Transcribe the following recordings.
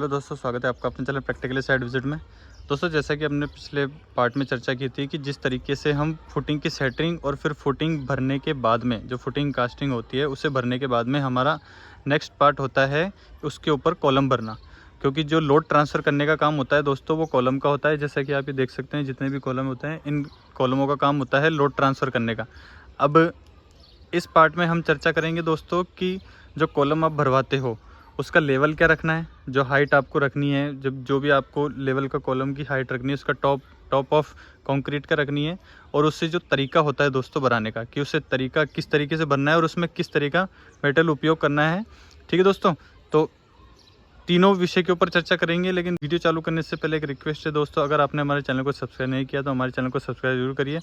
Hello दोस्तों, स्वागत है आपका अपने चैनल प्रैक्टिकली साइड विजिट में। दोस्तों, जैसा कि हमने पिछले पार्ट में चर्चा की थी कि जिस तरीके से हम फुटिंग की सेटरिंग और फिर फुटिंग भरने के बाद में जो फुटिंग कास्टिंग होती है उसे भरने के बाद में हमारा नेक्स्ट पार्ट होता है उसके ऊपर कॉलम भरना। क्योंकि जो लोड ट्रांसफ़र करने का काम होता है दोस्तों वो कॉलम का होता है। जैसा कि आप ये देख सकते हैं, जितने भी कॉलम होते हैं इन कॉलमों का काम होता है लोड ट्रांसफ़र करने का। अब इस पार्ट में हम चर्चा करेंगे दोस्तों कि जो कॉलम आप भरवाते हो उसका लेवल क्या रखना है, जो हाइट आपको रखनी है, जब जो भी आपको लेवल का कॉलम की हाइट रखनी है उसका टॉप ऑफ कंक्रीट का रखनी है, और उससे जो तरीका होता है दोस्तों बनाने का कि उससे तरीका किस तरीके से बनना है और उसमें किस तरीका मेटल उपयोग करना है। ठीक है दोस्तों, तो तीनों विषय के ऊपर चर्चा करेंगे। लेकिन वीडियो चालू करने से पहले एक रिक्वेस्ट है दोस्तों, अगर आपने हमारे चैनल को सब्सक्राइब नहीं किया तो हमारे चैनल को सब्सक्राइब जरूर करिए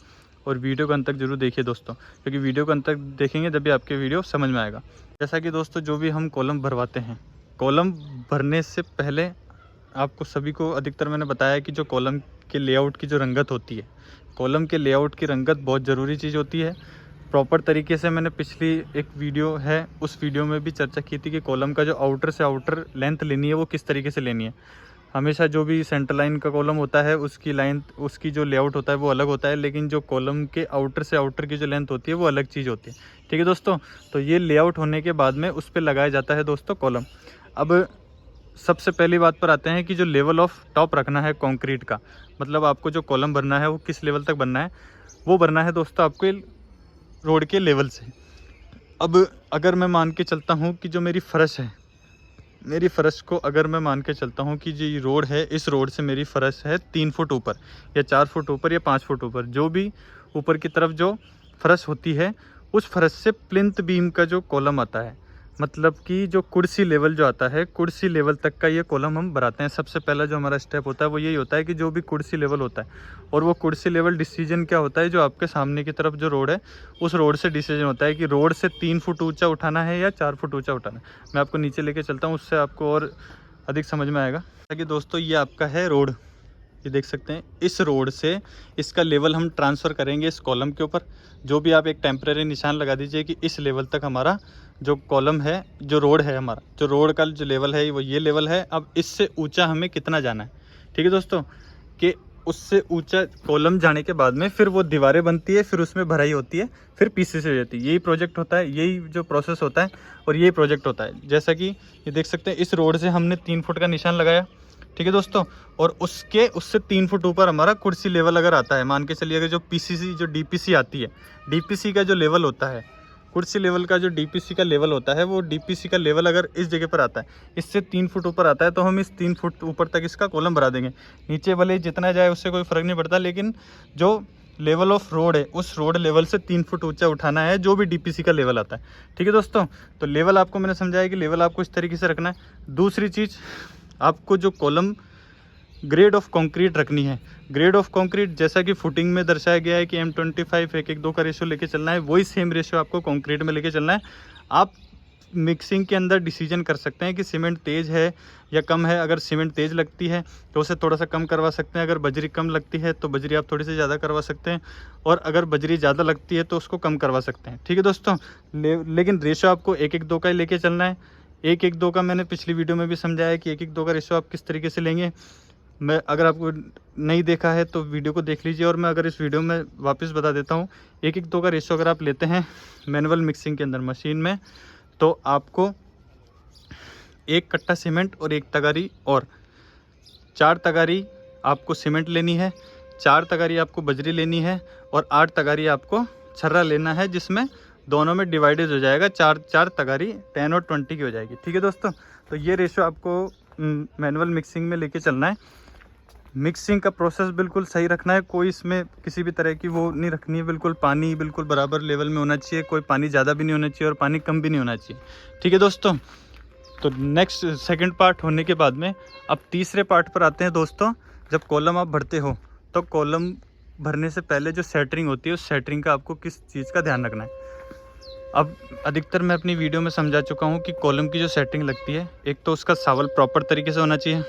और वीडियो को अंत तक जरूर देखिए दोस्तों, क्योंकि वीडियो को अंत तक देखेंगे जब भी आपके वीडियो समझ में आएगा। जैसा कि दोस्तों जो भी हम कॉलम भरवाते हैं, कॉलम भरने से पहले आपको सभी को अधिकतर मैंने बताया कि जो कॉलम के लेआउट की जो रंगत होती है, कॉलम के लेआउट की रंगत बहुत ज़रूरी चीज़ होती है। प्रॉपर तरीके से मैंने पिछली एक वीडियो है उस वीडियो में भी चर्चा की थी कि कॉलम का जो आउटर से आउटर लेंथ लेनी है वो किस तरीके से लेनी है। हमेशा जो भी सेंटर लाइन का कॉलम होता है उसकी लाइन, उसकी जो लेआउट होता है वो अलग होता है, लेकिन जो कॉलम के आउटर से आउटर की जो लेंथ होती है वो अलग चीज़ होती है। ठीक है दोस्तों, तो ये लेआउट होने के बाद में उस पर लगाया जाता है दोस्तों कॉलम। अब सबसे पहली बात पर आते हैं कि जो लेवल ऑफ टॉप रखना है कंक्रीट का, मतलब आपको जो कॉलम भरना है वो किस लेवल तक बनना है, वो भरना है दोस्तों आपको रोड के लेवल से। अब अगर मैं मान के चलता हूँ कि जो मेरी फ़र्श है, मेरी फ़र्श को अगर मैं मान के चलता हूँ कि जो ये रोड है, इस रोड से मेरी फ़र्श है 3 फुट ऊपर या 4 फुट ऊपर या 5 फुट ऊपर, जो भी ऊपर की तरफ जो फ़र्श होती है उस फ़र्श से प्लिंथ बीम का जो कॉलम आता है, मतलब कि जो कुर्सी लेवल जो आता है, कुर्सी लेवल तक का ये कॉलम हम भराते हैं। सबसे पहला जो हमारा स्टेप होता है वो यही होता है कि जो भी कुर्सी लेवल होता है, और वो कुर्सी लेवल डिसीजन क्या होता है, जो आपके सामने की तरफ जो रोड है उस रोड से डिसीजन होता है कि रोड से 3 फुट ऊंचा उठाना है या 4 फुट ऊंचा उठाना है। मैं आपको नीचे लेके चलता हूँ, उससे आपको और अधिक समझ में आएगा। ताकि दोस्तों ये आपका है रोड, ये देख सकते हैं, इस रोड से इसका लेवल हम ट्रांसफ़र करेंगे इस कॉलम के ऊपर। जो भी आप एक टेम्परेरी निशान लगा दीजिए कि इस लेवल तक हमारा जो कॉलम है, जो रोड है, हमारा जो रोड का जो लेवल है वो ये लेवल है। अब इससे ऊंचा हमें कितना जाना है, ठीक है दोस्तों, कि उससे ऊंचा कॉलम जाने के बाद में फिर वो दीवारें बनती है, फिर उसमें भराई होती है, फिर पीसीसी हो जाती है। यही प्रोजेक्ट होता है, यही जो प्रोसेस होता है और यही प्रोजेक्ट होता है। जैसा कि ये देख सकते हैं, इस रोड से हमने 3 फुट का निशान लगाया, ठीक है दोस्तों, और उससे 3 फुट ऊपर हमारा कुर्सी लेवल अगर आता है, मान के चलिए अगर जो पीसीसी जो डीपीसी आती है, डीपीसी का जो लेवल होता है, कुर्सी लेवल का जो डीपीसी का लेवल होता है, वो डीपीसी का लेवल अगर इस जगह पर आता है, इससे 3 फुट ऊपर आता है, तो हम इस 3 फुट ऊपर तक इसका कॉलम भरा देंगे। नीचे भले जितना जाए उससे कोई फ़र्क नहीं पड़ता, लेकिन जो लेवल ऑफ रोड है उस रोड लेवल से 3 फुट ऊंचा उठाना है, जो भी डीपीसी का लेवल आता है। ठीक है दोस्तों, तो लेवल आपको मैंने समझाया कि लेवल आपको इस तरीके से रखना है। दूसरी चीज़, आपको जो कॉलम ग्रेड ऑफ कंक्रीट रखनी है, ग्रेड ऑफ कंक्रीट जैसा कि फुटिंग में दर्शाया गया है कि M25 1:2 का रेशियो लेके चलना है, वही सेम रेशियो आपको कंक्रीट में लेके चलना है। आप मिक्सिंग के अंदर डिसीजन कर सकते हैं कि सीमेंट तेज़ है या कम है। अगर सीमेंट तेज़ लगती है तो उसे थोड़ा सा कम करवा सकते हैं, अगर बजरी कम लगती है तो बजरी आप थोड़ी सी ज़्यादा करवा सकते हैं, और अगर बजरी ज़्यादा लगती है तो उसको कम करवा सकते हैं। ठीक है दोस्तों, लेकिन रेशियो आपको 1:2 का ही लेके चलना है। 1:2 का मैंने पिछली वीडियो में भी समझाया कि 1:2 का रेशियो आप किस तरीके से लेंगे। मैं अगर आपको नहीं देखा है तो वीडियो को देख लीजिए, और मैं अगर इस वीडियो में वापस बता देता हूँ। 1:2 का रेशियो अगर आप लेते हैं मैनुअल मिक्सिंग के अंदर मशीन में, तो आपको 1 कट्टा सीमेंट और 1 तगारी और 4 तगारी आपको सीमेंट लेनी है, 4 तगारी आपको बजरी लेनी है, और 8 तगारी आपको छर्रा लेना है, जिसमें दोनों में डिवाइडेड हो जाएगा। 4 तगारी 10 और 20 की हो जाएगी। ठीक है दोस्तों, तो ये रेशियो आपको मैनुअल मिक्सिंग में लेके चलना है। मिक्सिंग का प्रोसेस बिल्कुल सही रखना है, कोई इसमें किसी भी तरह की वो नहीं रखनी है। बिल्कुल पानी बिल्कुल बराबर लेवल में होना चाहिए, कोई पानी ज़्यादा भी नहीं होना चाहिए और पानी कम भी नहीं होना चाहिए। ठीक है दोस्तों, तो नेक्स्ट सेकंड पार्ट होने के बाद में अब तीसरे पार्ट पर आते हैं दोस्तों। जब कॉलम आप भरते हो तो कॉलम भरने से पहले जो सेटरिंग होती है उस सेटरिंग का आपको किस चीज़ का ध्यान रखना है। अब अधिकतर मैं अपनी वीडियो में समझा चुका हूँ कि कॉलम की जो सेटिंग लगती है, एक तो उसका सावल प्रॉपर तरीके से होना चाहिए।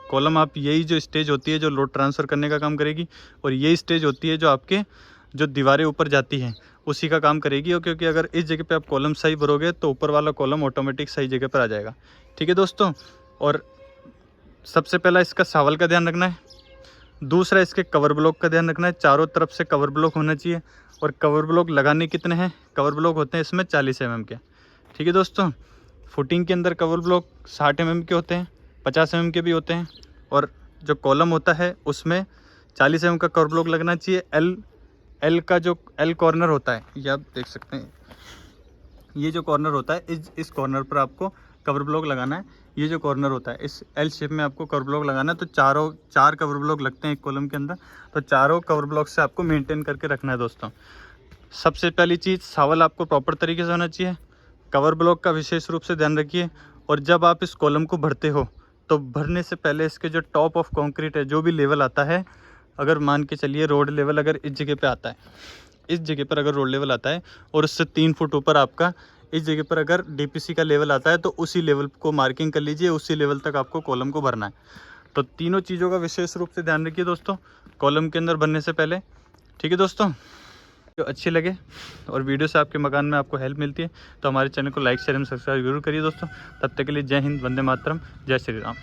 कॉलम आप यही जो स्टेज होती है जो लोड ट्रांसफ़र करने का काम करेगी, और यही स्टेज होती है जो आपके जो दीवारें ऊपर जाती हैं उसी का काम करेगी। और क्योंकि अगर इस जगह पे आप कॉलम सही भरोगे तो ऊपर वाला कॉलम ऑटोमेटिक सही जगह पर आ जाएगा। ठीक है दोस्तों, और सबसे पहला इसका सावल का ध्यान रखना है, दूसरा इसके कवर ब्लॉक का ध्यान रखना है। चारों तरफ से कवर ब्लॉक होना चाहिए। और कवर ब्लॉक लगाने कितने हैं? कवर ब्लॉक होते हैं इसमें 40 mm के। ठीक है दोस्तों, फुटिंग के अंदर कवर ब्लॉक 60 mm के होते हैं, 50 mm के भी होते हैं। और जो कॉलम होता है उसमें 40 mm का कवर ब्लॉक लगना चाहिए। एल का जो एल कॉर्नर होता है, ये आप देख सकते हैं, ये जो कॉर्नर होता है इस कॉर्नर पर आपको कवर ब्लॉक लगाना है। ये जो कॉर्नर होता है इस एल शेप में आपको कवर ब्लॉक लगाना है। तो चार कवर ब्लॉक लगते हैं एक कॉलम के अंदर। तो चारों कवर ब्लॉक से आपको मेंटेन करके रखना है दोस्तों। सबसे पहली चीज़, सावल आपको प्रॉपर तरीके से होना चाहिए। कवर ब्लॉक का विशेष रूप से ध्यान रखिए। और जब आप इस कॉलम को भरते हो तो भरने से पहले इसके जो टॉप ऑफ कंक्रीट है, जो भी लेवल आता है, अगर मान के चलिए रोड लेवल अगर इस जगह पे आता है, इस जगह पर अगर रोड लेवल आता है और उससे 3 फुट ऊपर आपका इस जगह पर अगर डीपीसी का लेवल आता है, तो उसी लेवल को मार्किंग कर लीजिए, उसी लेवल तक आपको कॉलम को भरना है। तो तीनों चीज़ों का विशेष रूप से ध्यान रखिए दोस्तों कॉलम के अंदर भरने से पहले। ठीक है दोस्तों, जो अच्छे लगे और वीडियो से आपके मकान में आपको हेल्प मिलती है तो हमारे चैनल को लाइक शेयर एंड सब्सक्राइब जरूर करिए दोस्तों। तब तक के लिए जय हिंद, वंदे मातरम, जय श्री राम।